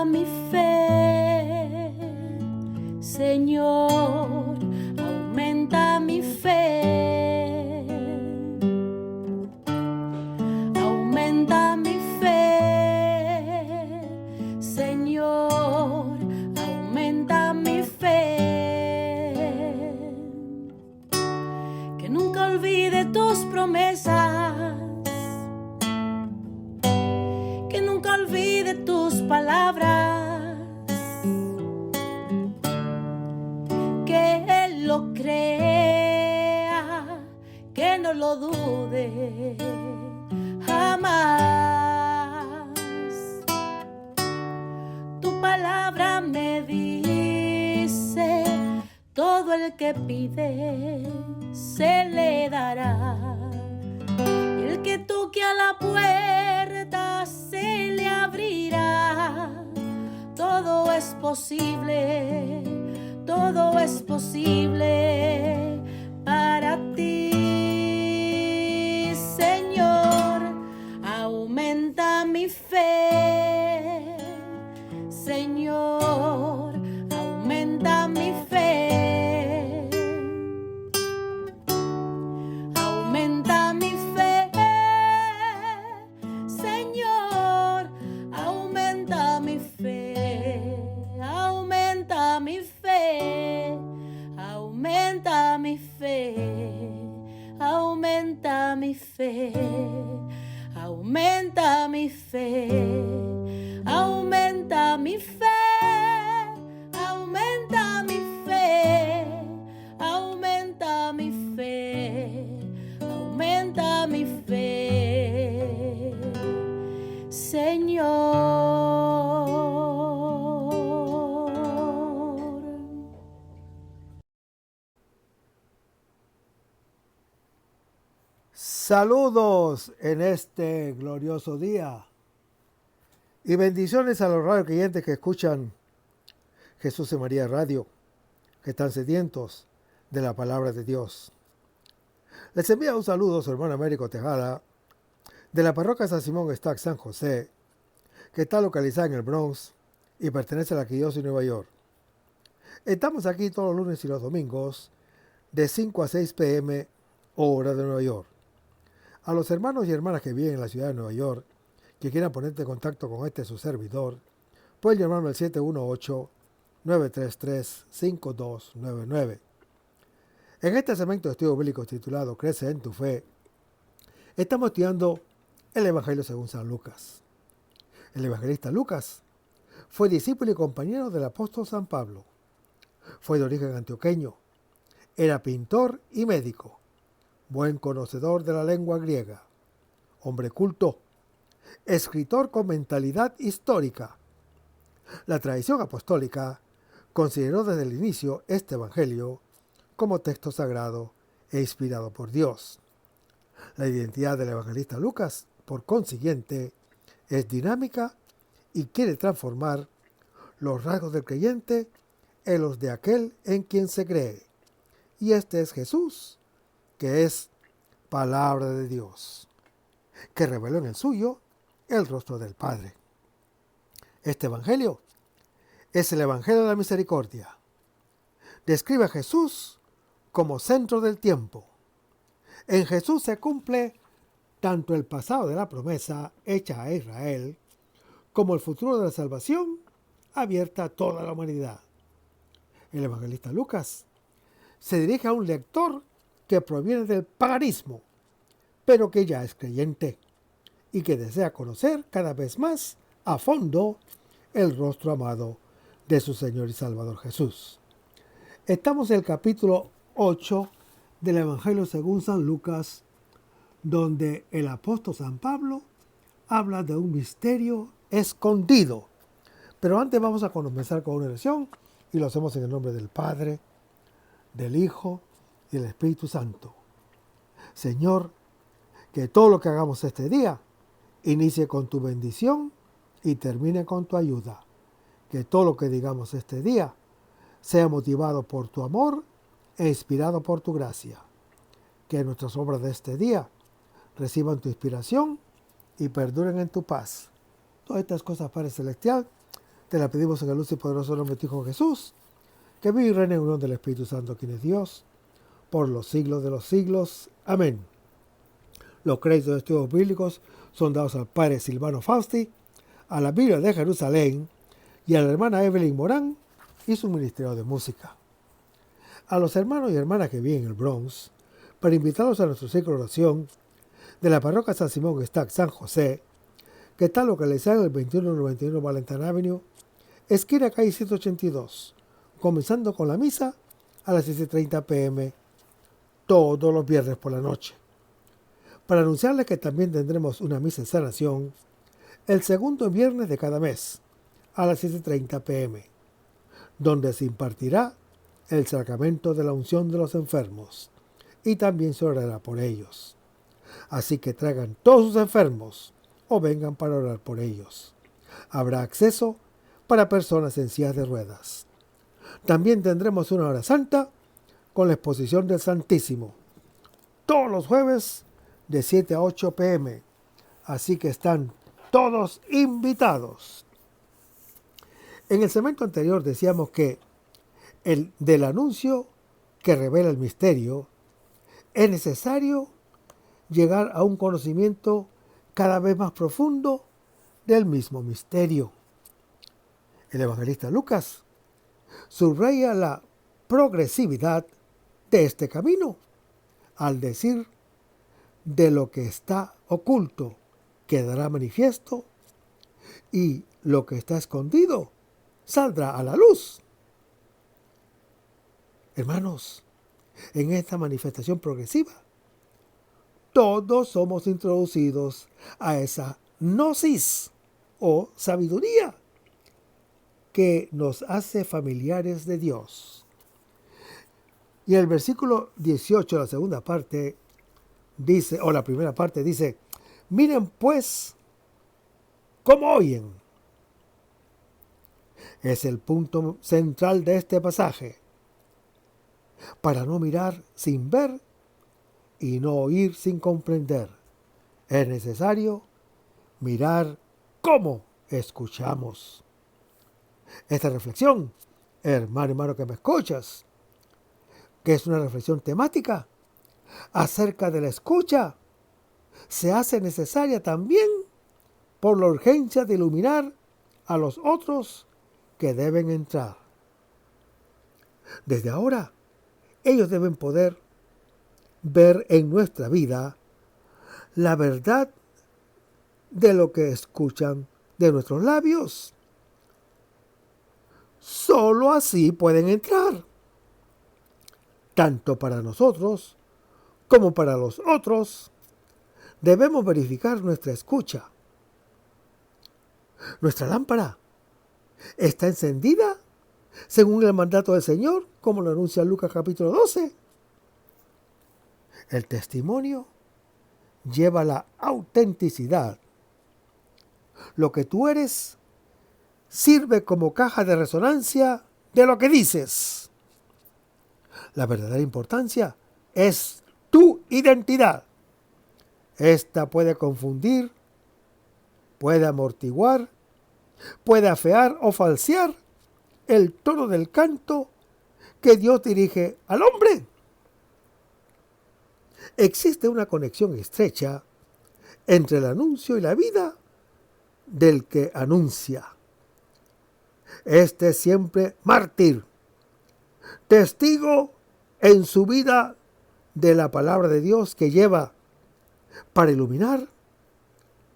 mi fe, Señor, aumenta mi fe. Aumenta mi fe, Señor, aumenta mi fe. Que nunca olvide tus promesas, que nunca olvide tus palabras, que Él lo crea, que no lo dude jamás. Tu palabra me dice, todo el que pide se le dará. Y el que toque a la puerta se le abrirá. Todo es posible para ti, Señor. Aumenta mi fe, Señor, aumenta mi fe. Aumenta mi fe, Señor, aumenta mi fe. Aumenta mi fe, aumenta mi fe, aumenta mi fe, aumenta mi fe, aumenta mi fe, aumenta mi fe, aumenta mi fe, aumenta mi fe, Señor. Saludos en este glorioso día y bendiciones a los radiocrientes que escuchan Jesús y María Radio, que están sedientos de la palabra de Dios. Les envía un saludo a su hermano Américo Tejada de la parroquia San Simón Stack San José, que está localizada en el Bronx y pertenece a la Arquidiócesis de Nueva York. Estamos aquí todos los lunes y los domingos de 5 a 6 p.m. hora de Nueva York. A los hermanos y hermanas que viven en la ciudad de Nueva York, que quieran ponerte en contacto con su servidor, pueden llamarme al 718-933-5299. En este segmento de estudio bíblico titulado Crece en tu fe, estamos estudiando el Evangelio según San Lucas. El evangelista Lucas fue discípulo y compañero del apóstol San Pablo. Fue de origen antioqueño. Era pintor y médico. Buen conocedor de la lengua griega, hombre culto, escritor con mentalidad histórica. La tradición apostólica consideró desde el inicio este evangelio como texto sagrado e inspirado por Dios. La identidad del evangelista Lucas, por consiguiente, es dinámica y quiere transformar los rasgos del creyente en los de aquel en quien se cree. Y este es Jesús, que es palabra de Dios, que reveló en el suyo el rostro del Padre. Este evangelio es el evangelio de la misericordia. Describe a Jesús como centro del tiempo. En Jesús se cumple tanto el pasado de la promesa hecha a Israel, como el futuro de la salvación abierta a toda la humanidad. El evangelista Lucas se dirige a un lector que proviene del paganismo, pero que ya es creyente y que desea conocer cada vez más a fondo el rostro amado de su Señor y Salvador Jesús. Estamos en el capítulo 8 del Evangelio según San Lucas, donde el apóstol San Pablo habla de un misterio escondido. Pero antes vamos a comenzar con una oración y lo hacemos en el nombre del Padre, del Hijo y del Espíritu Santo. Señor, que todo lo que hagamos este día inicie con tu bendición y termine con tu ayuda. Que todo lo que digamos este día sea motivado por tu amor e inspirado por tu gracia. Que nuestras obras de este día reciban tu inspiración y perduren en tu paz. Todas estas cosas, Padre Celestial, Te la pedimos en el luz y poderoso nombre de tu Hijo Jesús, que vive y reina en unión del Espíritu Santo, quien es Dios, por los siglos de los siglos. Amén. Los créditos de estudios bíblicos son dados al Padre Silvano Fausti, a la Biblia de Jerusalén y a la hermana Evelyn Morán y su ministerio de música. A los hermanos y hermanas que viven en el Bronx, para invitarlos a nuestro ciclo de oración de la parroquia San Simón Stack San José, que está localizada en el 2191 Valentine Avenue, esquina calle 182, comenzando con la misa a las 7:30 p.m. todos los viernes por la noche. Para anunciarles que también tendremos una misa de sanación el segundo viernes de cada mes a las 7:30 p.m., donde se impartirá el sacramento de la unción de los enfermos y también se orará por ellos. Así que traigan todos sus enfermos o vengan para orar por ellos. Habrá acceso para personas en sillas de ruedas. También tendremos una hora santa con la exposición del Santísimo, todos los jueves de 7 a 8 p.m. Así que están todos invitados. En el segmento anterior decíamos que del anuncio que revela el misterio es necesario llegar a un conocimiento cada vez más profundo del mismo misterio. El evangelista Lucas subraya la progresividad de este camino al decir: de lo que está oculto quedará manifiesto y lo que está escondido saldrá a la luz. Hermanos, en esta manifestación progresiva, todos somos introducidos a esa gnosis o sabiduría que nos hace familiares de Dios. Y el versículo 18, la segunda parte, dice, o la primera parte dice: miren pues cómo oyen. Es el punto central de este pasaje. Para no mirar sin ver y no oír sin comprender, es necesario mirar cómo escuchamos. Esta reflexión, hermano que me escuchas, que es una reflexión temática acerca de la escucha, se hace necesaria también por la urgencia de iluminar a los otros que deben entrar. Desde ahora, ellos deben poder ver en nuestra vida la verdad de lo que escuchan de nuestros labios. Solo así pueden entrar, tanto para nosotros como para los otros. Debemos verificar nuestra escucha. Nuestra lámpara está encendida según el mandato del Señor, como lo anuncia Lucas capítulo 12. El testimonio lleva la autenticidad. Lo que tú eres sirve como caja de resonancia de lo que dices. La verdadera importancia es tu identidad. Esta puede confundir, puede amortiguar, puede afear o falsear el tono del canto que Dios dirige al hombre. Existe una conexión estrecha entre el anuncio y la vida del que anuncia. Este es siempre mártir, testigo en su vida de la palabra de Dios que lleva. Para iluminar,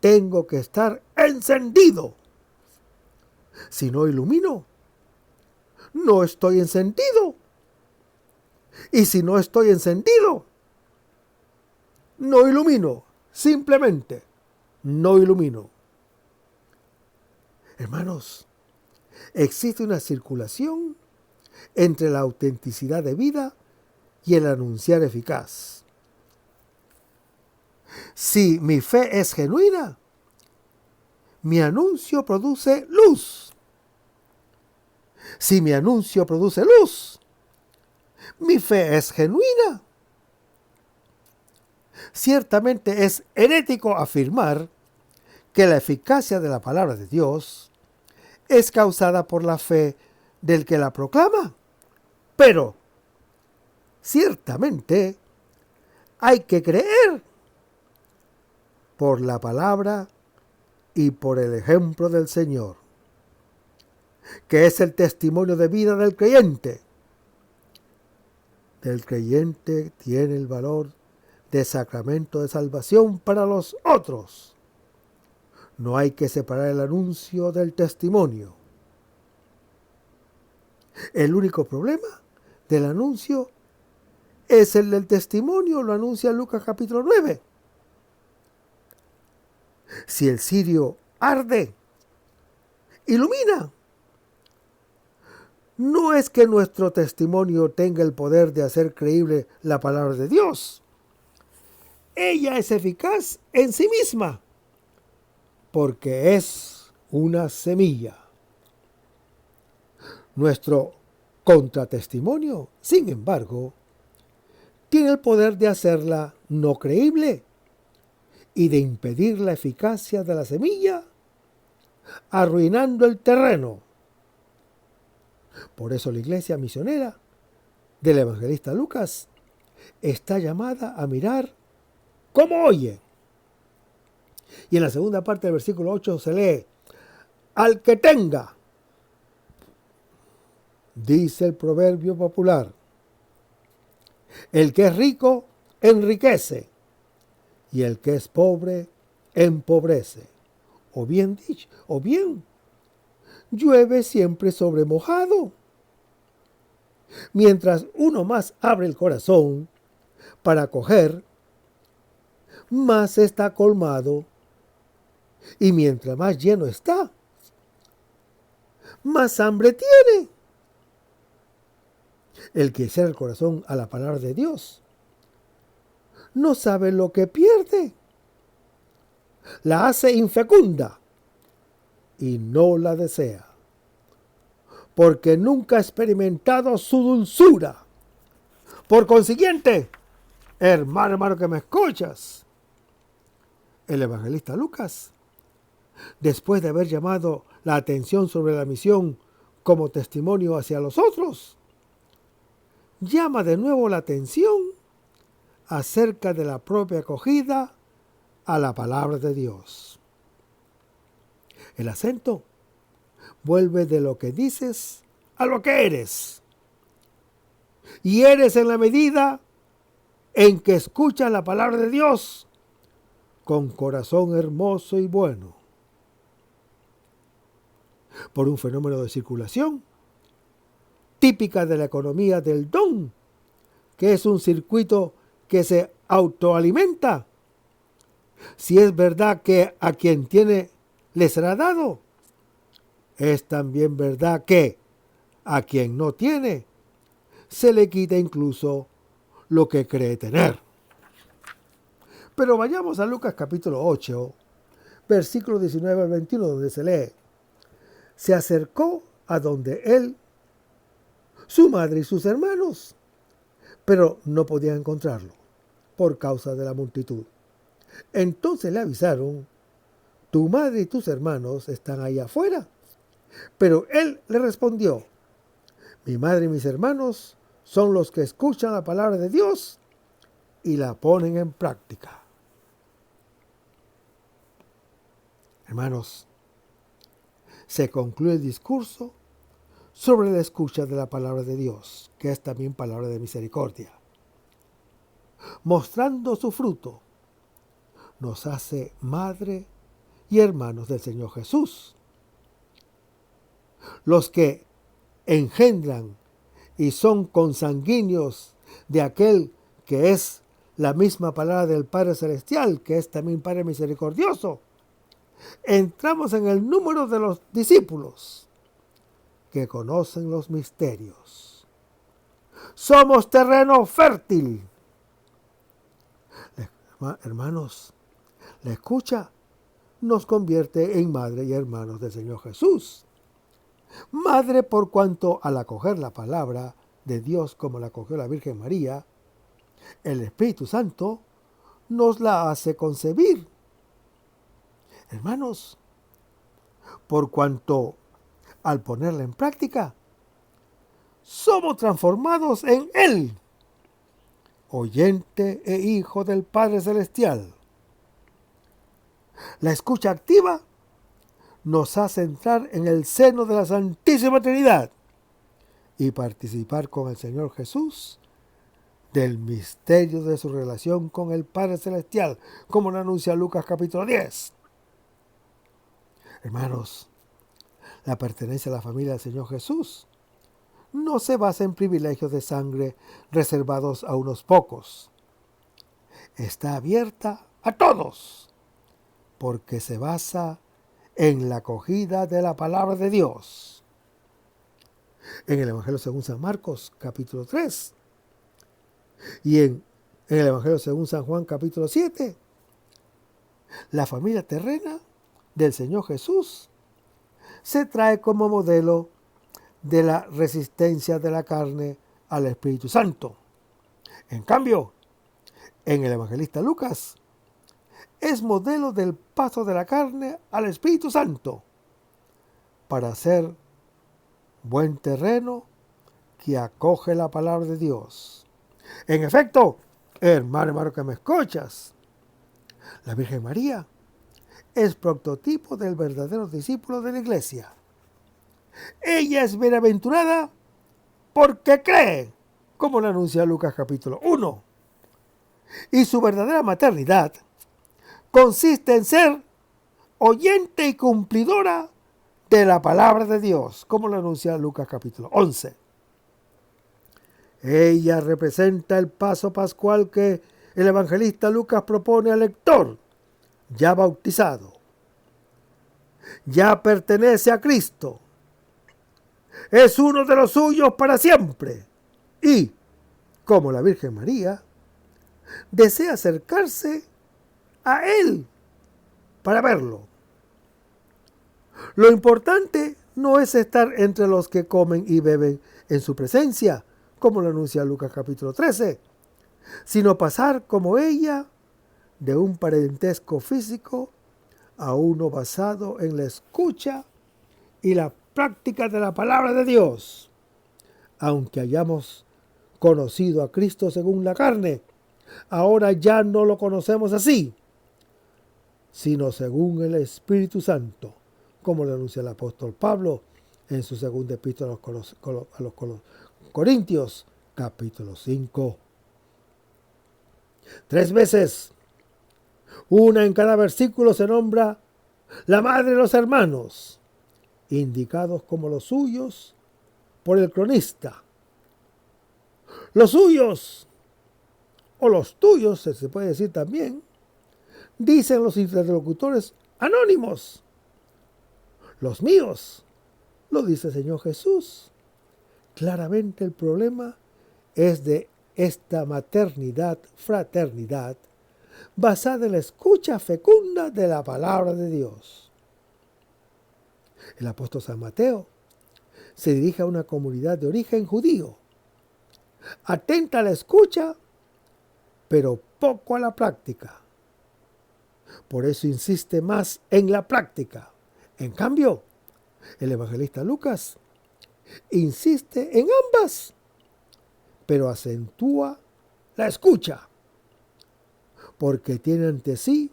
tengo que estar encendido. Si no ilumino, no estoy encendido. Y si no estoy encendido, no ilumino. Simplemente no ilumino. Hermanos, existe una circulación entre la autenticidad de vida y el anunciar eficaz. Si mi fe es genuina, mi anuncio produce luz. Si mi anuncio produce luz, mi fe es genuina. Ciertamente es herético afirmar que la eficacia de la palabra de Dios es causada por la fe del que la proclama. Pero, ciertamente, hay que creer por la palabra y por el ejemplo del Señor, que es el testimonio de vida del creyente. El creyente tiene el valor de sacramento de salvación para los otros. No hay que separar el anuncio del testimonio. El único problema del anuncio es el del testimonio, lo anuncia Lucas capítulo 9. Si el cirio arde, ilumina. No es que nuestro testimonio tenga el poder de hacer creíble la palabra de Dios. Ella es eficaz en sí misma, porque es una semilla. Nuestro contratestimonio, sin embargo, tiene el poder de hacerla no creíble y de impedir la eficacia de la semilla, arruinando el terreno. Por eso la iglesia misionera del evangelista Lucas está llamada a mirar cómo oye. Y en la segunda parte del versículo 8 se lee: al que tenga, dice el proverbio popular, el que es rico enriquece y el que es pobre empobrece. O bien dicho, o bien llueve siempre sobre mojado. Mientras uno más abre el corazón para acoger, más está colmado, y mientras más lleno está, más hambre tiene. El que cierra el corazón a la palabra de Dios no sabe lo que pierde. La hace infecunda y no la desea, porque nunca ha experimentado su dulzura. Por consiguiente, hermano que me escuchas, el evangelista Lucas, después de haber llamado la atención sobre la misión como testimonio hacia los otros, llama de nuevo la atención acerca de la propia acogida a la palabra de Dios. El acento vuelve de lo que dices a lo que eres. Y eres en la medida en que escuchas la palabra de Dios con corazón hermoso y bueno. Por un fenómeno de circulación típica de la economía del don, que es un circuito que se autoalimenta. Si es verdad que a quien tiene le será dado, es también verdad que a quien no tiene se le quita incluso lo que cree tener. Pero vayamos a Lucas capítulo 8, versículo 19 al 21, donde se lee: se acercó a donde él, su madre y sus hermanos, pero no podían encontrarlo por causa de la multitud. Entonces le avisaron: tu madre y tus hermanos están ahí afuera. Pero él le respondió: mi madre y mis hermanos son los que escuchan la palabra de Dios y la ponen en práctica. Hermanos, se concluye el discurso sobre la escucha de la palabra de Dios, que es también palabra de misericordia. Mostrando su fruto, nos hace madre y hermanos del Señor Jesús. Los que engendran y son consanguíneos de aquel que es la misma palabra del Padre Celestial, que es también Padre Misericordioso, entramos en el número de los discípulos que conocen los misterios. Somos terreno fértil. Hermanos, la escucha nos convierte en madre y hermanos del Señor Jesús. Madre por cuanto al acoger la palabra de Dios como la acogió la Virgen María, el Espíritu Santo nos la hace concebir. Hermanos, por cuanto al ponerla en práctica, somos transformados en Él, oyente e hijo del Padre Celestial. La escucha activa nos hace entrar en el seno de la Santísima Trinidad y participar con el Señor Jesús del misterio de su relación con el Padre Celestial, como lo anuncia Lucas capítulo 10. Hermanos, la pertenencia a la familia del Señor Jesús no se basa en privilegios de sangre reservados a unos pocos. Está abierta a todos, porque se basa en la acogida de la palabra de Dios. En el Evangelio según San Marcos, capítulo 3, y en el Evangelio según San Juan, capítulo 7, la familia terrena del Señor Jesús se trae como modelo de la resistencia de la carne al Espíritu Santo. En cambio, en el evangelista Lucas, es modelo del paso de la carne al Espíritu Santo para ser buen terreno que acoge la palabra de Dios. En efecto, hermano que me escuchas, la Virgen María es prototipo del verdadero discípulo de la Iglesia. Ella es bienaventurada porque cree, como lo anuncia Lucas capítulo 1. Y su verdadera maternidad consiste en ser oyente y cumplidora de la palabra de Dios, como lo anuncia Lucas capítulo 11. Ella representa el paso pascual que el evangelista Lucas propone al lector, ya bautizado. Ya pertenece a Cristo. Es uno de los suyos para siempre. Y, como la Virgen María, desea acercarse a Él para verlo. Lo importante no es estar entre los que comen y beben en su presencia, como lo anuncia Lucas capítulo 13, sino pasar como ella de un parentesco físico a uno basado en la escucha y la práctica de la palabra de Dios. Aunque hayamos conocido a Cristo según la carne, ahora ya no lo conocemos así, sino según el Espíritu Santo, como lo anuncia el apóstol Pablo en su segunda epístola a los Corintios, capítulo 5. 3 veces, una en cada versículo, se nombra la madre de los hermanos, indicados como los suyos por el cronista. Los suyos, o los tuyos, se puede decir también, dicen los interlocutores anónimos. Los míos, lo dice el Señor Jesús. Claramente el problema es de esta maternidad, fraternidad, basada en la escucha fecunda de la palabra de Dios. El apóstol San Mateo se dirige a una comunidad de origen judío, atenta a la escucha, pero poco a la práctica. Por eso insiste más en la práctica. En cambio, el evangelista Lucas insiste en ambas, pero acentúa la escucha, porque tiene ante sí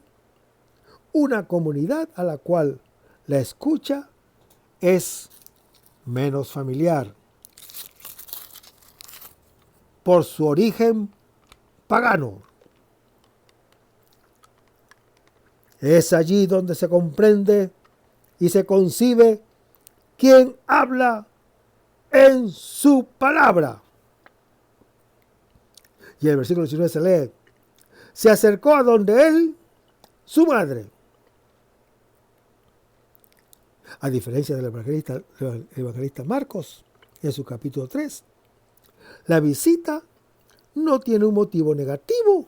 una comunidad a la cual la escucha es menos familiar, por su origen pagano. Es allí donde se comprende y se concibe quién habla en su palabra. Y el versículo 19 se lee: se acercó a donde él, su madre. A diferencia del evangelista Marcos, en su capítulo 3, la visita no tiene un motivo negativo.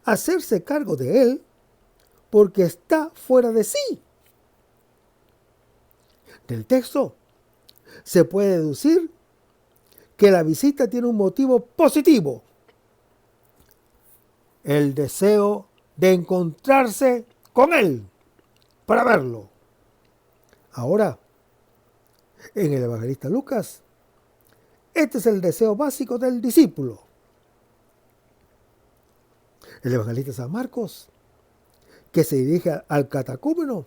Hacerse cargo de él porque está fuera de sí. Del texto se puede deducir que la visita tiene un motivo positivo: el deseo de encontrarse con él para verlo. Ahora, En el evangelista Lucas, este es el deseo básico del discípulo. El evangelista San Marcos, que se dirige al catacúmeno,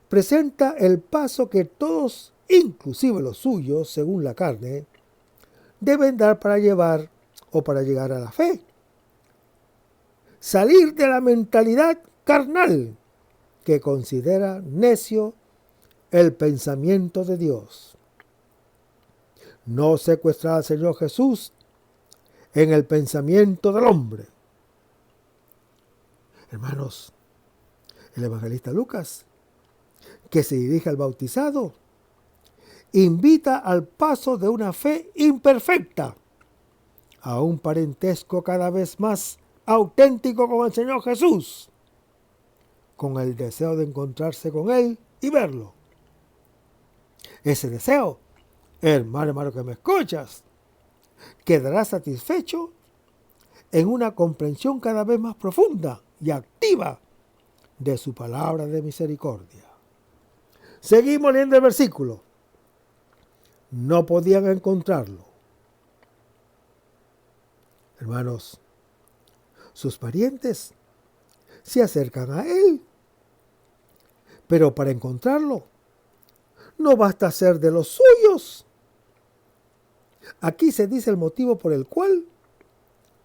presenta el paso que todos, inclusive los suyos, según la carne, deben dar para llevar o para llegar a la fe. Salir de la mentalidad carnal que considera necio el pensamiento de Dios. No secuestrar al Señor Jesús en el pensamiento del hombre. Hermanos, el evangelista Lucas, que se dirige al bautizado, invita al paso de una fe imperfecta a un parentesco cada vez más auténtico con el Señor Jesús, con el deseo de encontrarse con Él y verlo. Ese deseo, hermano que me escuchas, quedará satisfecho en una comprensión cada vez más profunda y activa de su palabra de misericordia. Seguimos leyendo el versículo. No podían encontrarlo. Hermanos, sus parientes se acercan a él, pero para encontrarlo no basta ser de los suyos. Aquí se dice el motivo por el cual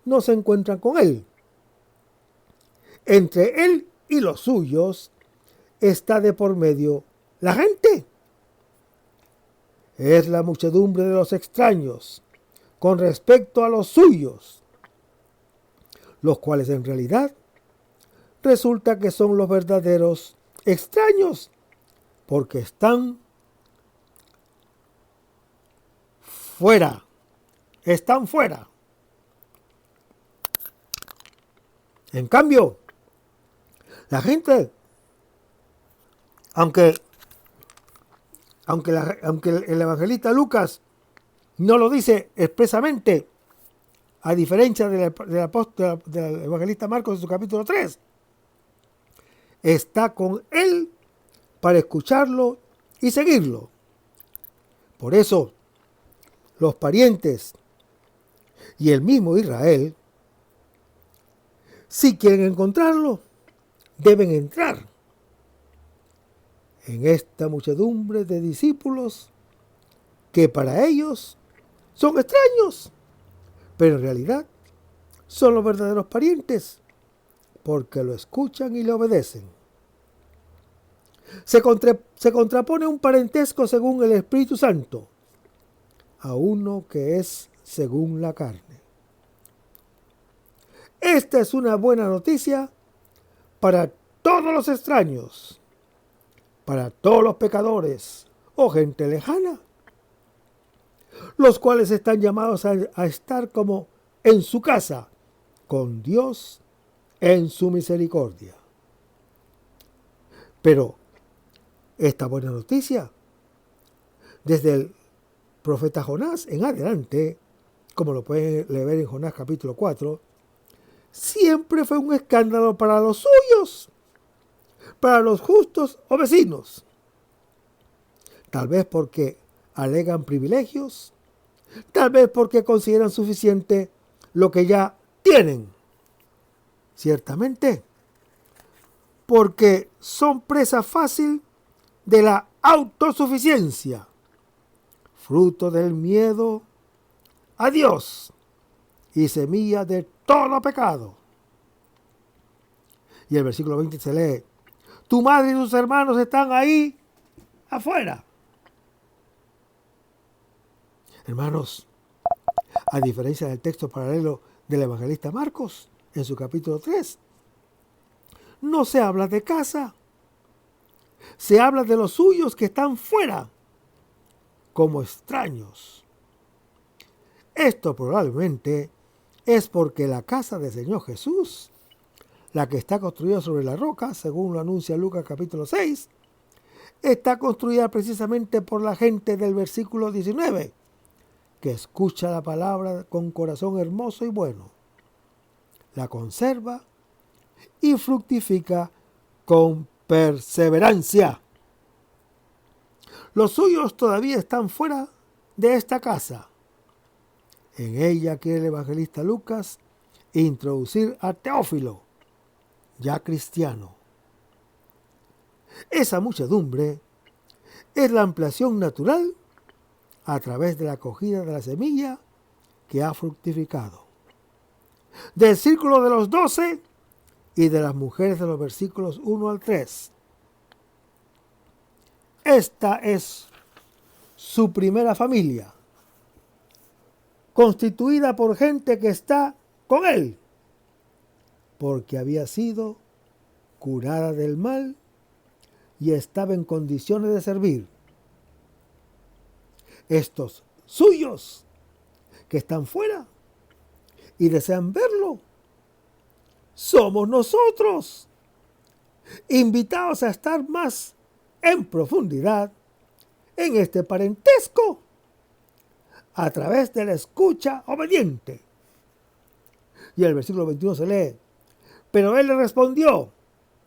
no se encuentran con él. Entre él y los suyos está de por medio la gente. Es la muchedumbre de los extraños con respecto a los suyos, los cuales en realidad resulta que son los verdaderos extraños, porque están fuera. En cambio, la gente, aunque el evangelista Lucas no lo dice expresamente, a diferencia del evangelista Marcos en su capítulo 3, está con él para escucharlo y seguirlo. Por eso, los parientes y el mismo Israel, si quieren encontrarlo, deben entrar en esta muchedumbre de discípulos que para ellos son extraños, pero en realidad son los verdaderos parientes, porque lo escuchan y le obedecen. Se contrapone un parentesco según el Espíritu Santo a uno que es según la carne. Esta es una buena noticia para todos los extraños, para todos los pecadores o gente lejana, los cuales están llamados a estar como en su casa, con Dios en su misericordia. Pero esta buena noticia, desde el profeta Jonás en adelante, como lo pueden leer en Jonás capítulo 4, siempre fue un escándalo para los suyos, para los justos o vecinos. Tal vez porque alegan privilegios, tal vez porque consideran suficiente lo que ya tienen. Ciertamente, porque son presa fácil de la autosuficiencia, fruto del miedo a Dios y semilla de todo pecado. Y el versículo 20 se lee: tu madre y tus hermanos están ahí afuera. Hermanos, a diferencia del texto paralelo del evangelista Marcos, en su capítulo 3, no se habla de casa, se habla de los suyos que están fuera, como extraños. Esto probablemente es porque la casa del Señor Jesús, la que está construida sobre la roca, según lo anuncia Lucas capítulo 6, está construida precisamente por la gente del versículo 19, que escucha la palabra con corazón hermoso y bueno, la conserva y fructifica con perseverancia. Los suyos todavía están fuera de esta casa. En ella quiere el evangelista Lucas introducir a Teófilo, ya cristiano. Esa muchedumbre es la ampliación natural a través de la acogida de la semilla que ha fructificado. Del círculo de los 12 y de las mujeres de los versículos 1 al 3. Esta es su primera familia, constituida por gente que está con él, porque había sido curada del mal y estaba en condiciones de servir. Estos suyos que están fuera y desean verlo, somos nosotros, invitados a estar más en profundidad en este parentesco a través de la escucha obediente. Y el versículo 21 se lee: pero él le respondió: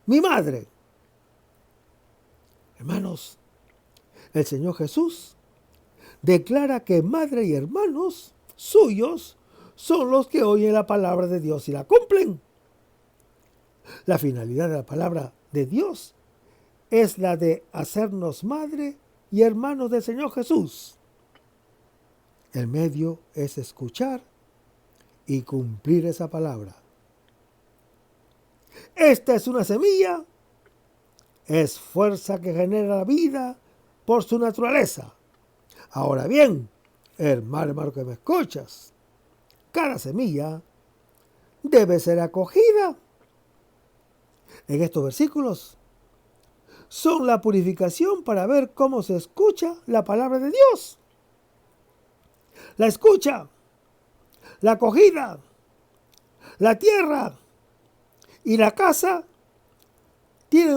mi madre. Hermanos, el Señor Jesús declara que madre y hermanos suyos son los que oyen la palabra de Dios y la cumplen. La finalidad de la palabra de Dios es la de hacernos madre y hermanos del Señor Jesús. El medio es escuchar y cumplir esa palabra. Esta es una semilla, es fuerza que genera la vida por su naturaleza. Ahora bien, hermano que me escuchas, cada semilla debe ser acogida. En estos versículos son la purificación para ver cómo se escucha la palabra de Dios. La escucha, la acogida, la tierra y la casa tienen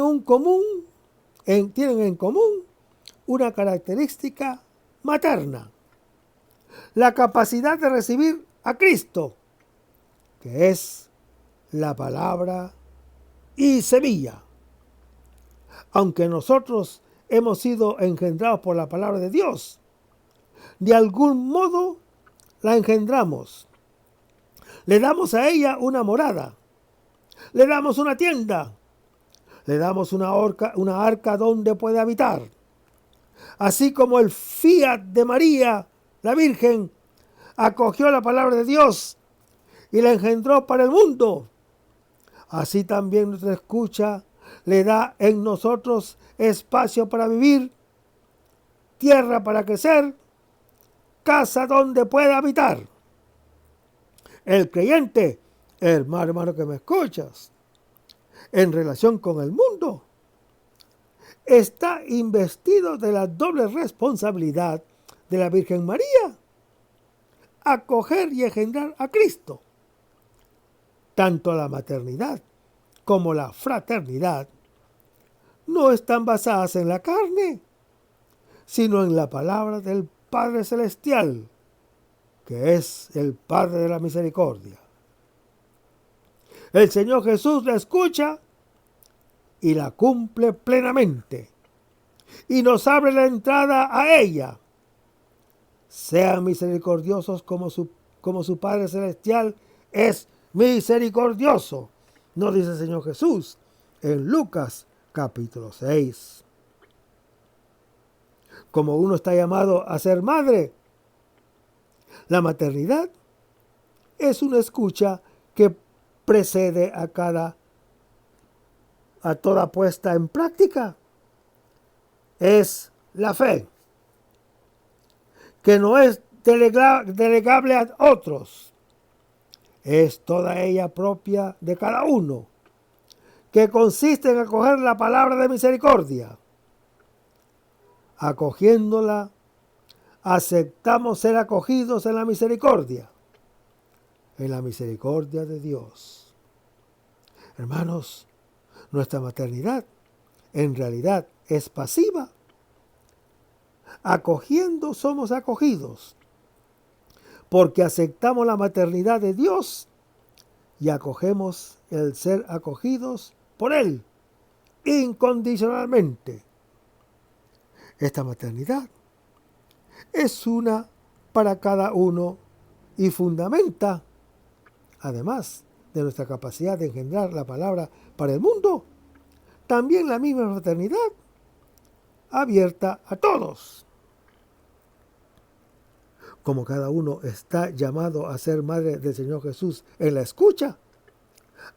en común una característica materna: la capacidad de recibir a Cristo, que es la palabra y semilla. Aunque nosotros hemos sido engendrados por la palabra de Dios, de algún modo la engendramos. Le damos a ella una morada, le damos una tienda, le damos una arca donde puede habitar. Así como el fiat de María, la Virgen, acogió la palabra de Dios y la engendró para el mundo, así también nuestra escucha le da en nosotros espacio para vivir, tierra para crecer, casa donde pueda habitar. El creyente, hermano que me escuchas, en relación con el mundo, está investido de la doble responsabilidad de la Virgen María: acoger y engendrar a Cristo. Tanto la maternidad como la fraternidad no están basadas en la carne, sino en la palabra del Padre Celestial, que es el Padre de la misericordia. El Señor Jesús la escucha y la cumple plenamente, y nos abre la entrada a ella. Sean misericordiosos como su Padre Celestial es misericordioso, nos dice el Señor Jesús en Lucas capítulo 6. Como uno está llamado a ser madre, la maternidad es una escucha que precede a toda puesta en práctica. Es la fe, que no es delegable a otros. Es toda ella propia de cada uno, que consiste en acoger la palabra de misericordia. Acogiéndola, aceptamos ser acogidos en la misericordia de Dios. Hermanos, nuestra maternidad en realidad es pasiva. Acogiendo somos acogidos, porque aceptamos la maternidad de Dios y acogemos el ser acogidos por Él incondicionalmente. Esta maternidad es una para cada uno y fundamenta, además de nuestra capacidad de engendrar la palabra para el mundo, también la misma fraternidad abierta a todos. Como cada uno está llamado a ser madre del Señor Jesús en la escucha,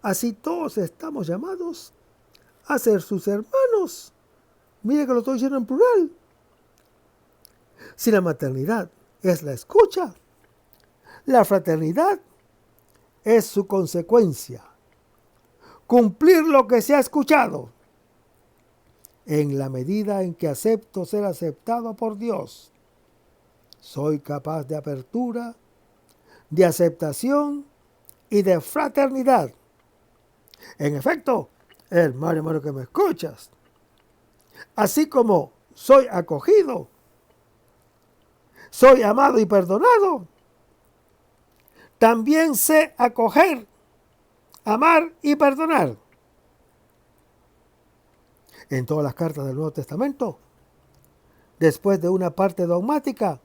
así todos estamos llamados a ser sus hermanos. Mire que lo estoy diciendo en plural. Si la maternidad es la escucha, la fraternidad es su consecuencia. Cumplir lo que se ha escuchado. En la medida en que acepto ser aceptado por Dios, soy capaz de apertura, de aceptación y de fraternidad. En efecto, hermano que me escuchas, así como soy acogido, soy amado y perdonado, también sé acoger, amar y perdonar. En todas las cartas del Nuevo Testamento, después de una parte dogmática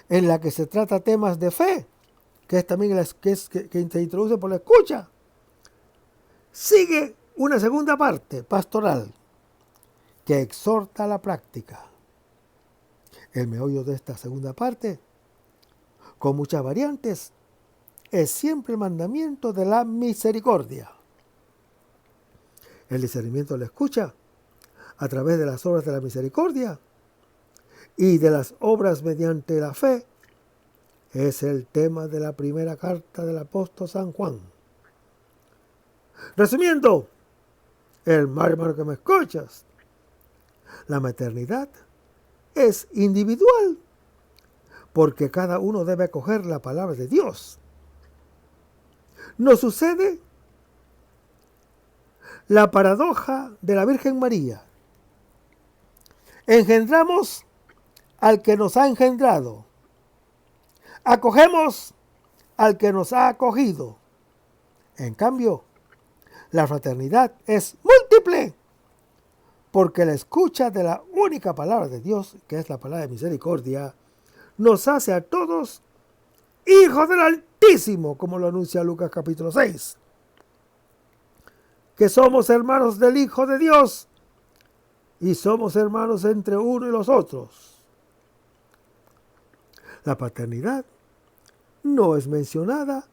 en la que se trata temas de fe, que es también que se introduce por la escucha, sigue una segunda parte pastoral que exhorta a la práctica. El meollo de esta segunda parte, con muchas variantes, es siempre el mandamiento de la misericordia. El discernimiento de la escucha a través de las obras de la misericordia y de las obras mediante la fe es el tema de la primera carta del apóstol San Juan. Resumiendo, hermano que me escuchas, la maternidad es individual porque cada uno debe acoger la palabra de Dios. Nos sucede la paradoja de la Virgen María. Engendramos al que nos ha engendrado. Acogemos al que nos ha acogido. En cambio, la fraternidad es múltiple, porque la escucha de la única palabra de Dios, que es la palabra de misericordia, nos hace a todos hijos del Altísimo, como lo anuncia Lucas capítulo 6. Que somos hermanos del Hijo de Dios y somos hermanos entre uno y los otros. La paternidad no es mencionada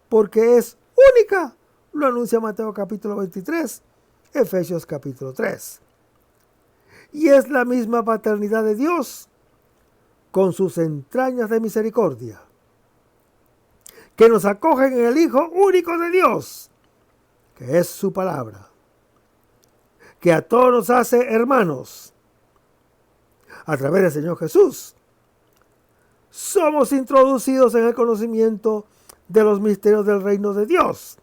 porque es única. Lo anuncia Mateo capítulo 23, Efesios capítulo 3. Y es la misma paternidad de Dios con sus entrañas de misericordia, que nos acogen en el Hijo único de Dios, que es su palabra, que a todos nos hace hermanos. A través del Señor Jesús, somos introducidos en el conocimiento de los misterios del reino de Dios,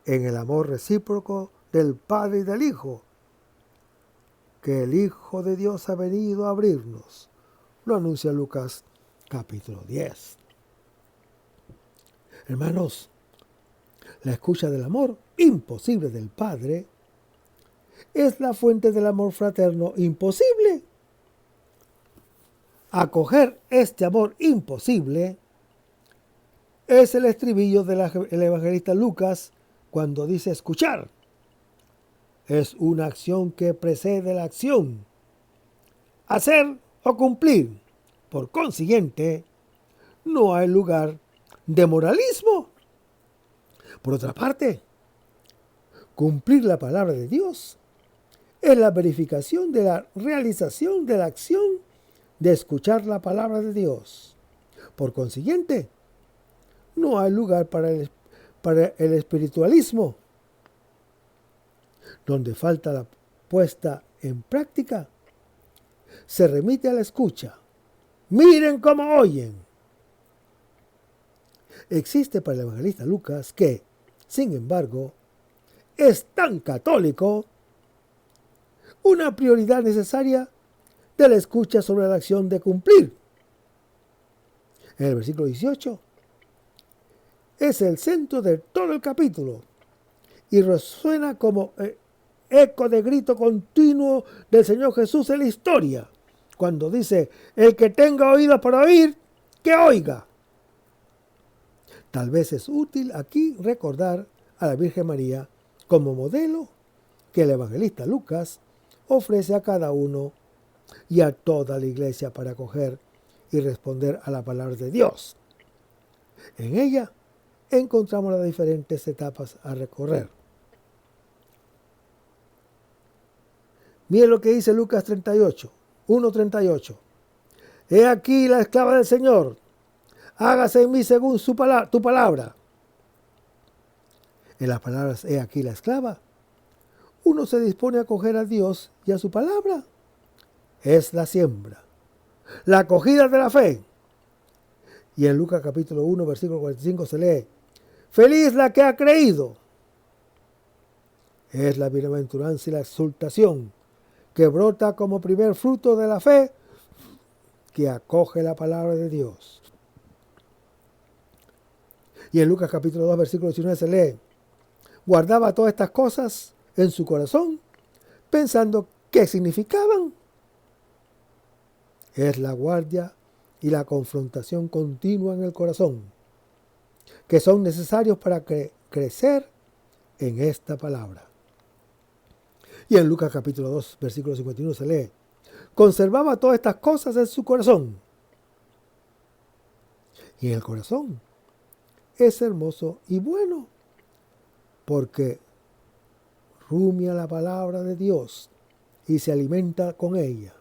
en el amor recíproco del Padre y del Hijo, que el Hijo de Dios ha venido a abrirnos. Lo anuncia Lucas capítulo 10. Hermanos, la escucha del amor imposible del Padre es la fuente del amor fraterno imposible. Acoger este amor imposible es el estribillo del evangelista Lucas cuando dice escuchar. Es una acción que precede la acción. Hacer o cumplir. Por consiguiente, no hay lugar de moralismo. Por otra parte, cumplir la palabra de Dios es la verificación de la realización de la acción de escuchar la palabra de Dios. Por consiguiente, no hay lugar para el espiritualismo. Donde falta la puesta en práctica, se remite a la escucha. Miren cómo oyen. Existe para el evangelista Lucas que, sin embargo, es tan católico, una prioridad necesaria de la escucha sobre la acción de cumplir. En el versículo 18, es el centro de todo el capítulo y resuena como eco de grito continuo del Señor Jesús en la historia, cuando dice, el que tenga oídos para oír, que oiga. Tal vez es útil aquí recordar a la Virgen María como modelo que el evangelista Lucas ofrece a cada uno y a toda la iglesia para acoger y responder a la palabra de Dios. En ella encontramos las diferentes etapas a recorrer. Miren lo que dice Lucas 38, 1:38. He aquí la esclava del Señor, hágase en mí según tu palabra. En las palabras, he aquí la esclava, uno se dispone a acoger a Dios y a su palabra. Es la siembra, la acogida de la fe. Y en Lucas capítulo 1, versículo 45 se lee, feliz la que ha creído. Es la bienaventuranza y la exultación que brota como primer fruto de la fe que acoge la palabra de Dios. Y en Lucas capítulo 2, versículo 19 se lee, guardaba todas estas cosas en su corazón, pensando qué significaban. Es la guardia y la confrontación continua en el corazón, que son necesarios para crecer en esta palabra. Y en Lucas capítulo 2, versículo 51 se lee, conservaba todas estas cosas en su corazón. Y en el corazón es hermoso y bueno, porque rumia la palabra de Dios y se alimenta con ella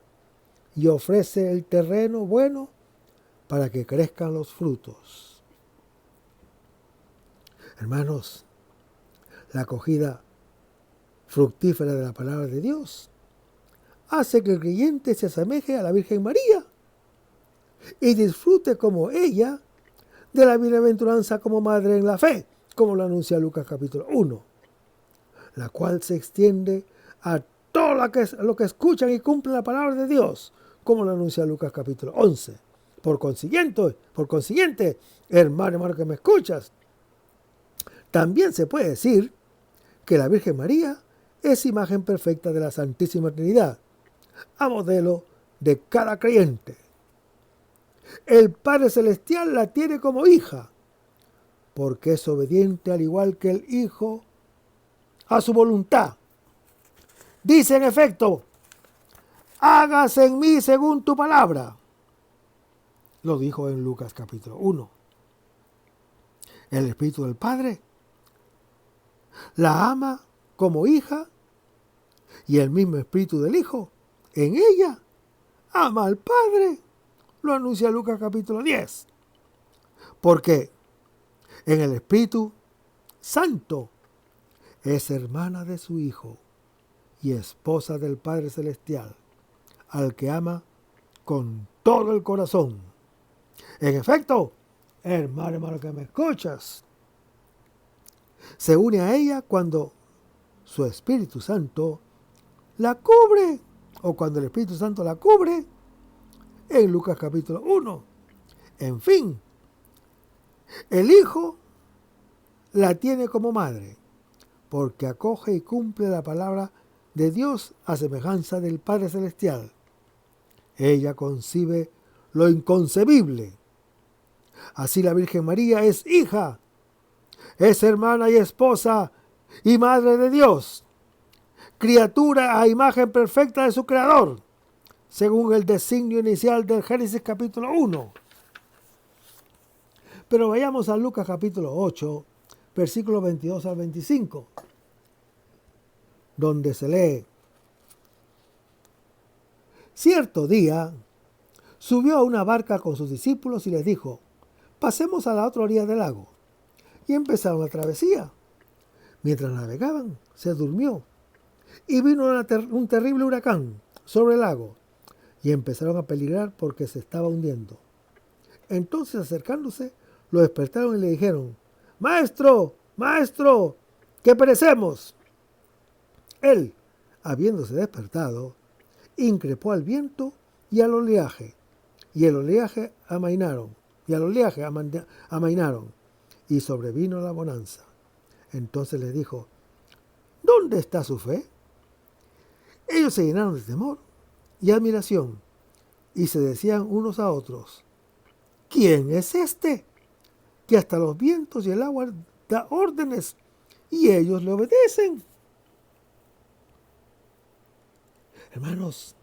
y ofrece el terreno bueno para que crezcan los frutos. Hermanos, la acogida fructífera de la palabra de Dios hace que el creyente se asemeje a la Virgen María y disfrute como ella de la bienaventuranza como madre en la fe, como lo anuncia Lucas capítulo 1, la cual se extiende a todo lo que escuchan y cumplen la palabra de Dios, como lo anuncia Lucas capítulo 11. Por consiguiente, hermano que me escuchas, también se puede decir que la Virgen María es imagen perfecta de la Santísima Trinidad, a modelo de cada creyente. El Padre Celestial la tiene como hija, porque es obediente al igual que el Hijo a su voluntad. Dice en efecto, hágase en mí según tu palabra. Lo dijo en Lucas capítulo 1. El Espíritu del Padre la ama como hija y el mismo Espíritu del Hijo en ella ama al Padre. Lo anuncia Lucas capítulo 10. Porque en el Espíritu Santo es hermana de su Hijo y esposa del Padre Celestial, al que ama con todo el corazón. En efecto, hermano que me escuchas, se une a ella cuando su Espíritu Santo la cubre, o cuando el Espíritu Santo la cubre, en Lucas capítulo 1. En fin, el Hijo la tiene como madre, porque acoge y cumple la palabra de Dios a semejanza del Padre Celestial. Ella concibe lo inconcebible. Así la Virgen María es hija, es hermana y esposa y madre de Dios, criatura a imagen perfecta de su Creador, según el designio inicial del Génesis capítulo 1. Pero vayamos a Lucas capítulo 8, versículos 22 al 25, donde se lee, cierto día subió a una barca con sus discípulos y les dijo, pasemos a la otra orilla del lago. Y empezaron la travesía. Mientras navegaban, se durmió y vino un terrible huracán sobre el lago y empezaron a peligrar porque se estaba hundiendo. Entonces, acercándose, lo despertaron y le dijeron, Maestro, maestro, que perecemos. Él, habiéndose despertado, increpó al viento y al oleaje, y al oleaje amainaron, y sobrevino la bonanza. Entonces les dijo, ¿dónde está su fe? Ellos se llenaron de temor y admiración y se decían unos a otros: ¿quién es este que hasta los vientos y el agua da órdenes y ellos le obedecen? Hermanos,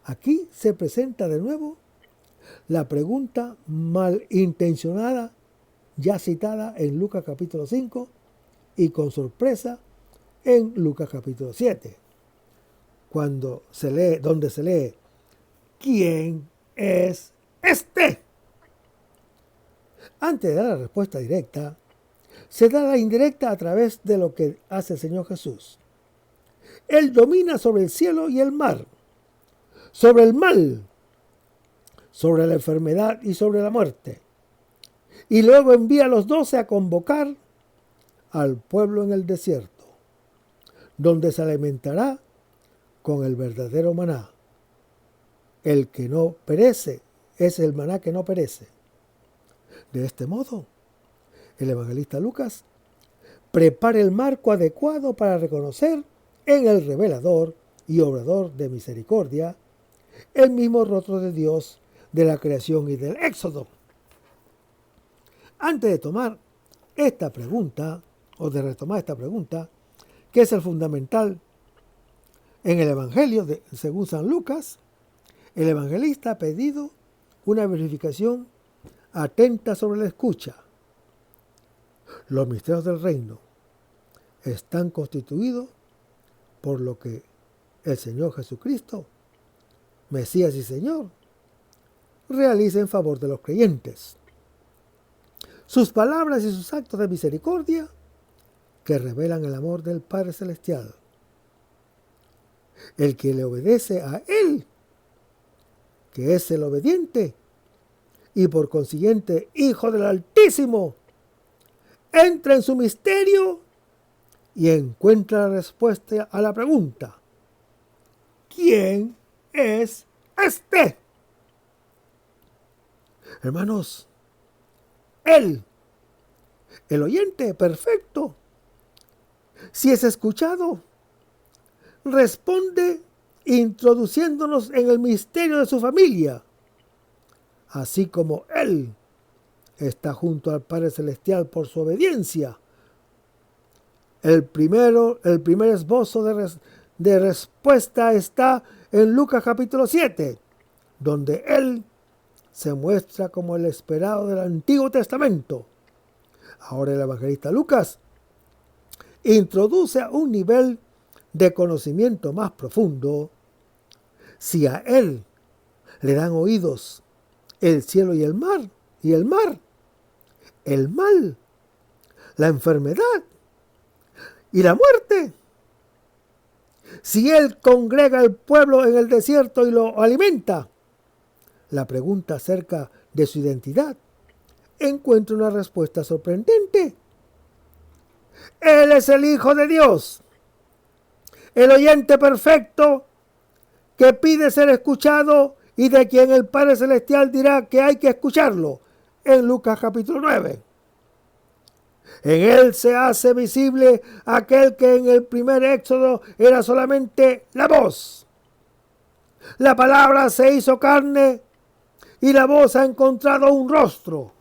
aquí se presenta de nuevo la pregunta malintencionada ya citada en Lucas capítulo 5 y con sorpresa en Lucas capítulo 7, donde se lee: ¿quién es este? Antes de dar la respuesta directa, se da la indirecta a través de lo que hace el Señor Jesús. Él domina sobre el cielo y el mar, sobre el mal, sobre la enfermedad y sobre la muerte. Y luego envía a los 12 a convocar al pueblo en el desierto, donde se alimentará con el verdadero maná. El que no perece es el maná que no perece. De este modo, el evangelista Lucas prepara el marco adecuado para reconocer en el revelador y obrador de misericordia el mismo rostro de Dios de la creación y del éxodo. Antes de tomar esta pregunta, o de retomar esta pregunta, que es el fundamental en el Evangelio según San Lucas, el evangelista ha pedido una verificación atenta sobre la escucha. Los misterios del reino están constituidos por lo que el Señor Jesucristo, Mesías y Señor, realiza en favor de los creyentes. Sus palabras y sus actos de misericordia que revelan el amor del Padre Celestial. El que le obedece a Él, que es el obediente y por consiguiente Hijo del Altísimo, entra en su misterio y encuentra la respuesta a la pregunta: ¿quién es este? Hermanos, Él, el oyente perfecto, si es escuchado, responde introduciéndonos en el misterio de su familia, así como Él está junto al Padre Celestial por su obediencia. El primer esbozo de respuesta está en Lucas capítulo 7, donde Él se muestra como el esperado del Antiguo Testamento. Ahora el evangelista Lucas introduce un nivel de conocimiento más profundo. Si a Él le dan oídos el cielo y el mar, el mal, la enfermedad y la muerte. Si Él congrega al pueblo en el desierto y lo alimenta, la pregunta acerca de su identidad encuentra una respuesta sorprendente. Él es el Hijo de Dios, el oyente perfecto que pide ser escuchado y de quien el Padre Celestial dirá que hay que escucharlo en Lucas capítulo 9. En Él se hace visible aquel que en el primer éxodo era solamente la voz. La palabra se hizo carne y la voz ha encontrado un rostro.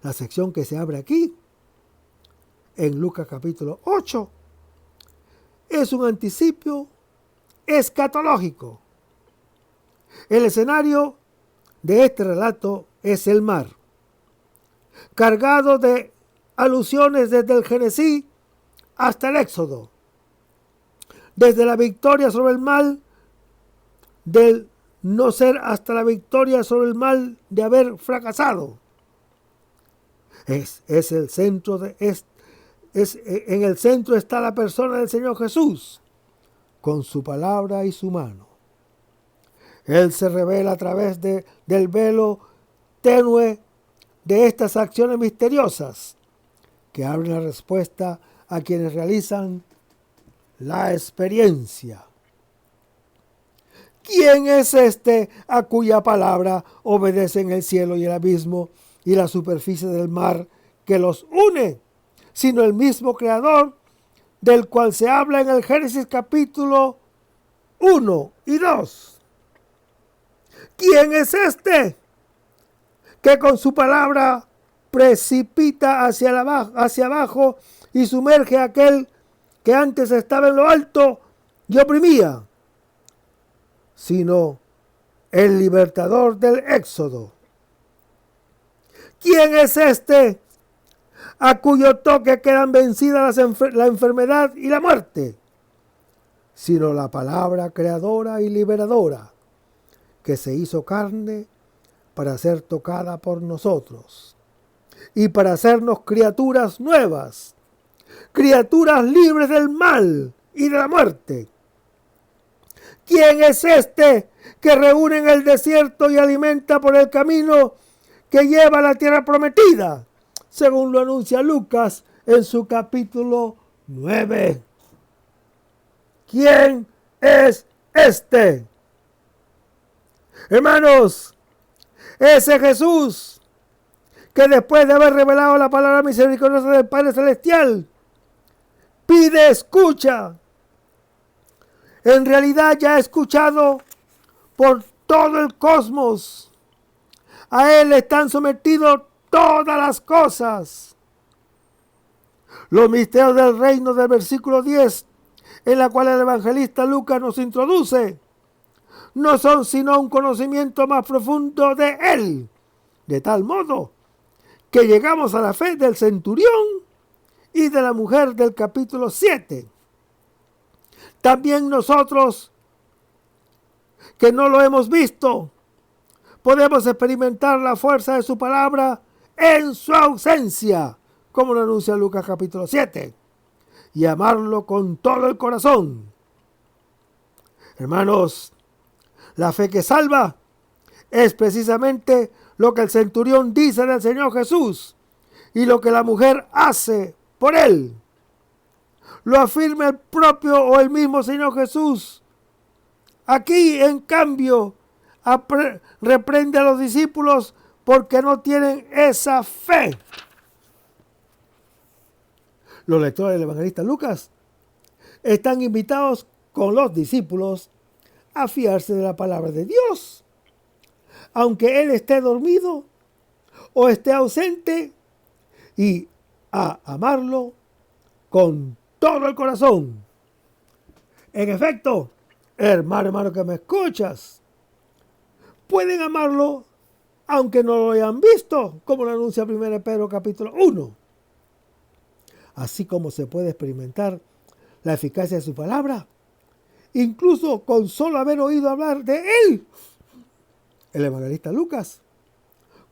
La sección que se abre aquí, en Lucas capítulo 8, es un anticipio escatológico. El escenario de este relato es el mar, cargado de alusiones desde el Génesis hasta el Éxodo, desde la victoria sobre el mal del no ser hasta la victoria sobre el mal de haber fracasado. Es el centro en el centro está la persona del Señor Jesús, con su palabra y su mano. Él se revela a través del velo tenue de estas acciones misteriosas que abren la respuesta a quienes realizan la experiencia. ¿Quién es este a cuya palabra obedecen el cielo y el abismo y la superficie del mar que los une, sino el mismo Creador del cual se habla en el Génesis capítulo 1 y 2. ¿Quién es este que con su palabra precipita hacia abajo y sumerge a aquel que antes estaba en lo alto y oprimía? Sino el libertador del Éxodo. ¿Quién es este a cuyo toque quedan vencidas la enfermedad y la muerte? Sino la palabra creadora y liberadora, que se hizo carne para ser tocada por nosotros y para hacernos criaturas nuevas, criaturas libres del mal y de la muerte. ¿Quién es este que reúne en el desierto y alimenta por el camino que lleva a la tierra prometida? Según lo anuncia Lucas en su capítulo 9. ¿Quién es este? Hermanos, ese Jesús que después de haber revelado la palabra misericordiosa del Padre Celestial, pide escucha. En realidad ya ha escuchado por todo el cosmos. A Él están sometidos todas las cosas. Los misterios del reino del versículo 10, en la cual el evangelista Lucas nos introduce, no son sino un conocimiento más profundo de Él, de tal modo que llegamos a la fe del centurión y de la mujer del capítulo 7. También nosotros, que no lo hemos visto, podemos experimentar la fuerza de su palabra en su ausencia, como lo anuncia Lucas capítulo 7, y amarlo con todo el corazón. Hermanos, la fe que salva es precisamente lo que el centurión dice del Señor Jesús y lo que la mujer hace por él. Lo afirma el propio o el mismo Señor Jesús. Aquí, en cambio, reprende a los discípulos porque no tienen esa fe. Los lectores del evangelista Lucas están invitados con los discípulos a fiarse de la palabra de Dios, aunque Él esté dormido o esté ausente, y a amarlo con todo el corazón. En efecto, hermano que me escuchas, pueden amarlo aunque no lo hayan visto, como lo anuncia 1 Pedro capítulo 1. Así como se puede experimentar la eficacia de su palabra, incluso con solo haber oído hablar de Él. El evangelista Lucas,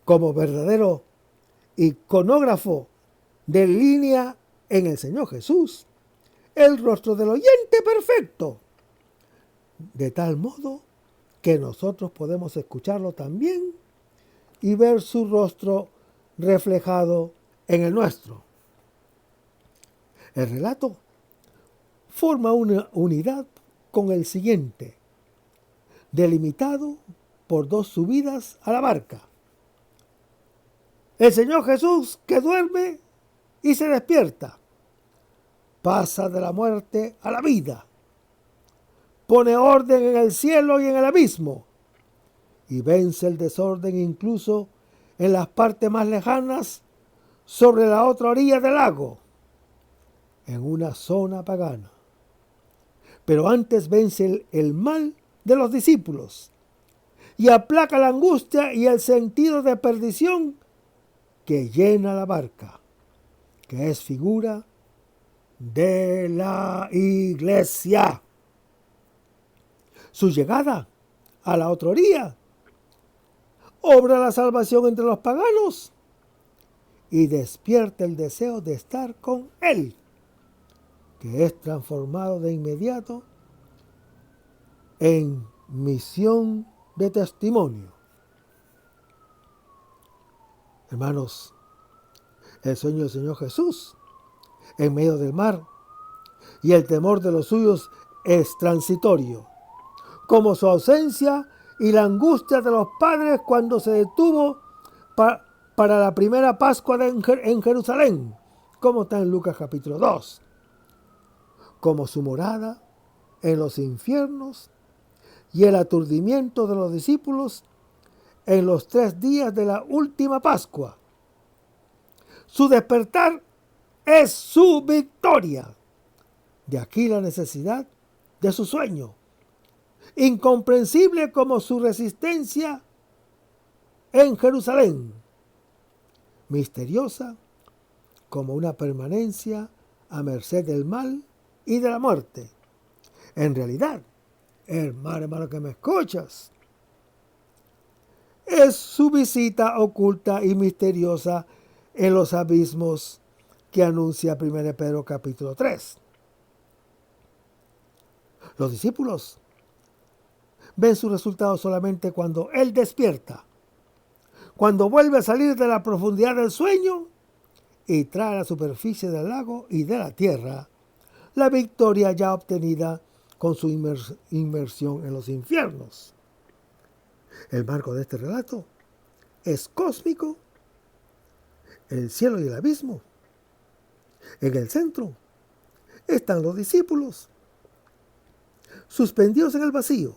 como verdadero iconógrafo de línea en el Señor Jesús, el rostro del oyente perfecto, de tal modo que nosotros podemos escucharlo también y ver su rostro reflejado en el nuestro. El relato forma una unidad con el siguiente, delimitado por dos subidas a la barca. El Señor Jesús, que duerme y se despierta, pasa de la muerte a la vida, pone orden en el cielo y en el abismo, y vence el desorden incluso en las partes más lejanas sobre la otra orilla del lago, en una zona pagana. Pero antes vence el mal de los discípulos y aplaca la angustia y el sentido de perdición que llena la barca, que es figura de la iglesia. Su llegada a la otra orilla obra la salvación entre los paganos y despierta el deseo de estar con Él, que es transformado de inmediato en misión de testimonio. Hermanos, el sueño del Señor Jesús en medio del mar y el temor de los suyos es transitorio, como su ausencia y la angustia de los padres cuando se detuvo para la primera Pascua en Jerusalén, como está en Lucas capítulo 2. como su morada en los infiernos y el aturdimiento de los discípulos en los 3 días de la última Pascua. Su despertar es su victoria. De aquí la necesidad de su sueño, incomprensible como su resistencia en Jerusalén, misteriosa como una permanencia a merced del mal y de la muerte. En realidad, hermano que me escuchas, es su visita oculta y misteriosa en los abismos que anuncia 1 Pedro capítulo 3. Los discípulos ven su resultado solamente cuando Él despierta, cuando vuelve a salir de la profundidad del sueño y trae a la superficie del lago y de la tierra la victoria ya obtenida con su inmersión en los infiernos. El marco de este relato es cósmico, el cielo y el abismo. En el centro están los discípulos, suspendidos en el vacío.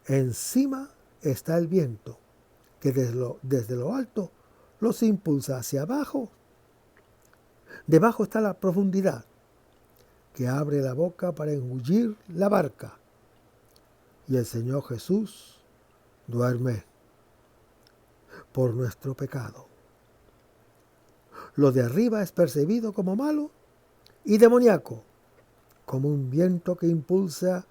Encima está el viento, que desde lo alto los impulsa hacia abajo. Debajo está la profundidad, que abre la boca para engullir la barca. Y el Señor Jesús duerme por nuestro pecado. Lo de arriba es percibido como malo y demoníaco, como un viento que impulsa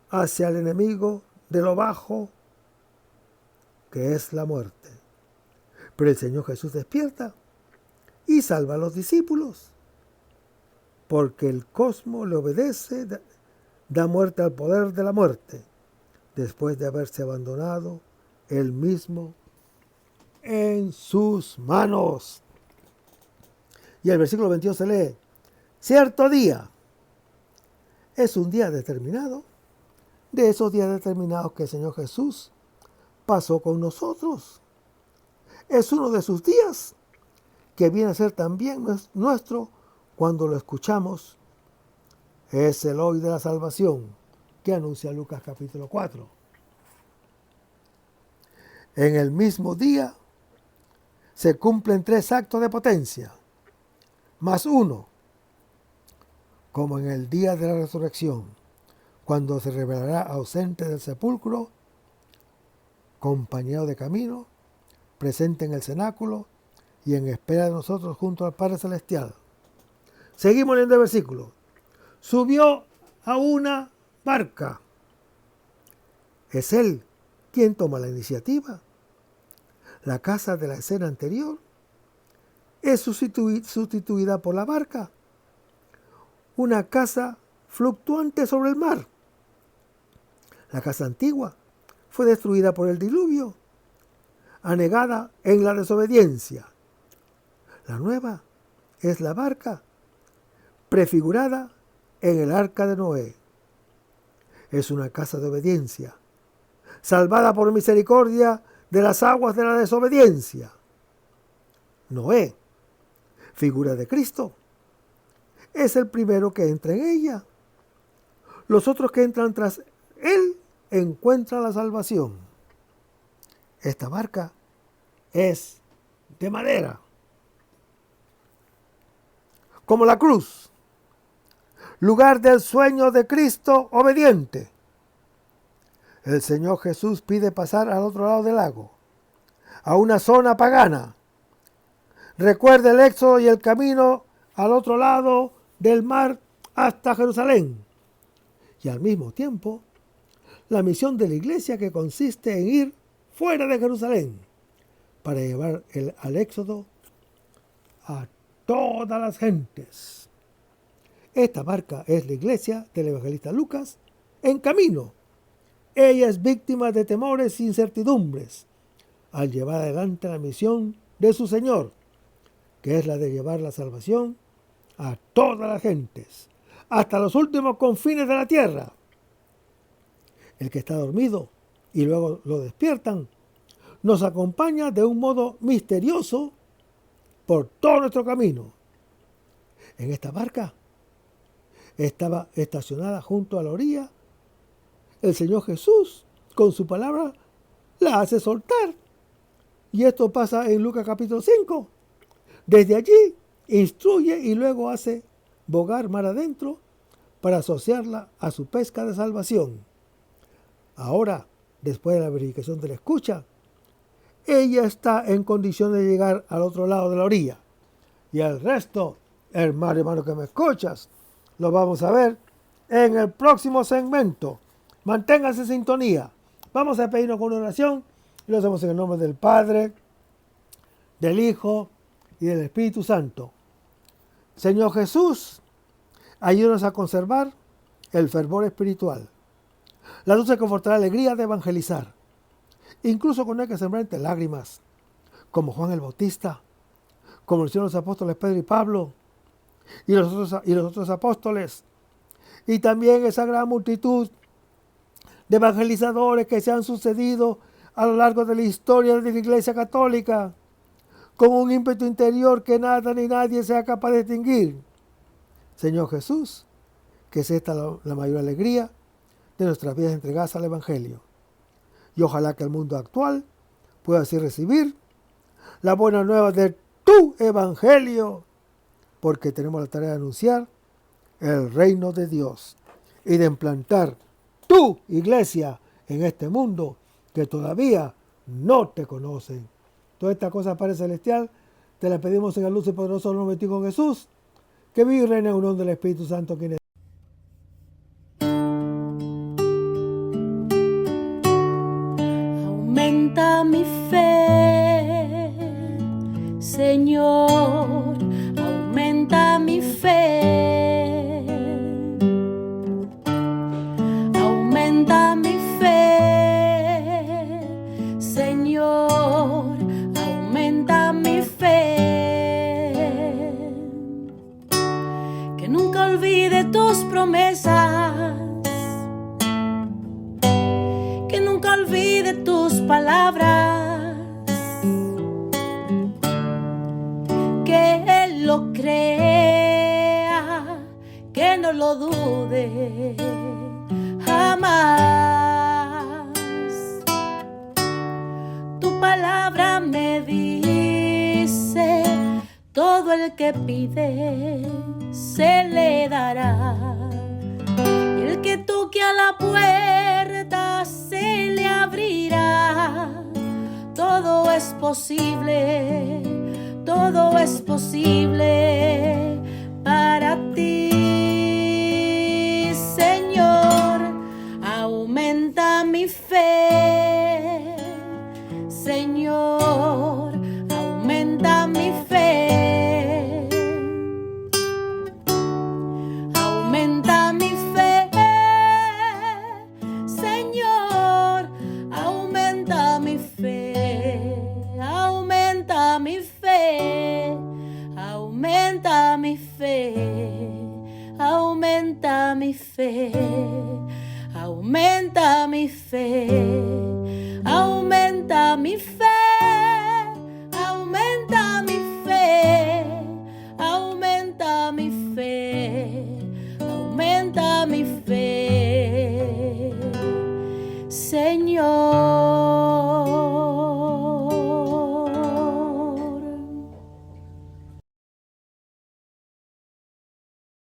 hacia el enemigo de lo bajo, que es la muerte. Pero el Señor Jesús despierta y salva a los discípulos, porque el cosmos le obedece, da muerte al poder de la muerte, después de haberse abandonado él mismo en sus manos. Y el versículo 22 se lee: cierto día. Es un día determinado, de esos días determinados que el Señor Jesús pasó con nosotros. Es uno de sus días que viene a ser también nuestro cuando lo escuchamos. Es el hoy de la salvación que anuncia Lucas capítulo 4. En el mismo día se cumplen 3 actos de potencia, más uno, como en el día de la resurrección, cuando se revelará ausente del sepulcro, compañero de camino, presente en el cenáculo y en espera de nosotros junto al Padre Celestial. Seguimos leyendo el versículo. Subió a una barca. Es Él quien toma la iniciativa. La casa de la escena anterior es sustituida por la barca, una casa fluctuante sobre el mar. La casa antigua fue destruida por el diluvio, anegada en la desobediencia. La nueva es la barca, prefigurada en el arca de Noé. Es una casa de obediencia, salvada por misericordia de las aguas de la desobediencia. Noé, figura de Cristo, es el primero que entra en ella. Los otros que entran tras él encuentran la salvación. Esta barca es de madera, como la cruz, lugar del sueño de Cristo obediente. El Señor Jesús pide pasar al otro lado del lago, a una zona pagana. Recuerda el éxodo y el camino al otro lado del mar hasta Jerusalén. Y al mismo tiempo, la misión de la iglesia, que consiste en ir fuera de Jerusalén para llevar al éxodo a todas las gentes. Esta barca es la iglesia del evangelista Lucas en camino. Ella es víctima de temores e incertidumbres al llevar adelante la misión de su Señor, que es la de llevar la salvación a todas las gentes, hasta los últimos confines de la tierra. El que está dormido y luego lo despiertan, nos acompaña de un modo misterioso por todo nuestro camino. En esta barca estaba estacionada junto a la orilla. El Señor Jesús, con su palabra, la hace soltar. Y esto pasa en Lucas capítulo 5. Desde allí, instruye y luego hace bogar mar adentro para asociarla a su pesca de salvación. Ahora, después de la verificación de la escucha, ella está en condición de llegar al otro lado de la orilla. Y el resto, hermano que me escuchas, lo vamos a ver en el próximo segmento. Manténganse en sintonía. Vamos a pedirnos con una oración y lo hacemos en el nombre del Padre, del Hijo y del Espíritu Santo. Señor Jesús, ayúdanos a conservar el fervor espiritual, la dulce y confortable alegría de evangelizar, incluso cuando hay que sembrar entre lágrimas, como Juan el Bautista, como lo hicieron los apóstoles Pedro y Pablo, y los otros apóstoles, y también esa gran multitud de evangelizadores que se han sucedido a lo largo de la historia de la Iglesia Católica, con un ímpetu interior que nada ni nadie sea capaz de extinguir. Señor Jesús, que es esta la mayor alegría de nuestras vidas entregadas al Evangelio. Y ojalá que el mundo actual pueda así recibir la buena nueva de tu Evangelio, porque tenemos la tarea de anunciar el reino de Dios y de implantar tu iglesia en este mundo que todavía no te conocen. Toda esta cosa, Padre Celestial, te la pedimos en el luz y poderoso nombre de tu Jesús, que vive y reina en unión del Espíritu Santo, quien es. Aumenta mi fe, Señor, aumenta mi fe. Aumenta mi fe, Señor, aumenta mi fe. Que nunca olvide tus promesas, que nunca olvide tus palabras, que Él lo crea, que no lo dude jamás. Tu palabra me dice, todo el que pide se le dará, y el que toque a la puerta se le abrirá. Todo es posible, todo es posible para ti, Señor. Aumenta mi fe, Señor, aumenta mi fe. Aumenta mi fe, Señor, aumenta mi fe. Aumenta mi fe, aumenta mi fe, aumenta mi fe, aumenta mi fe.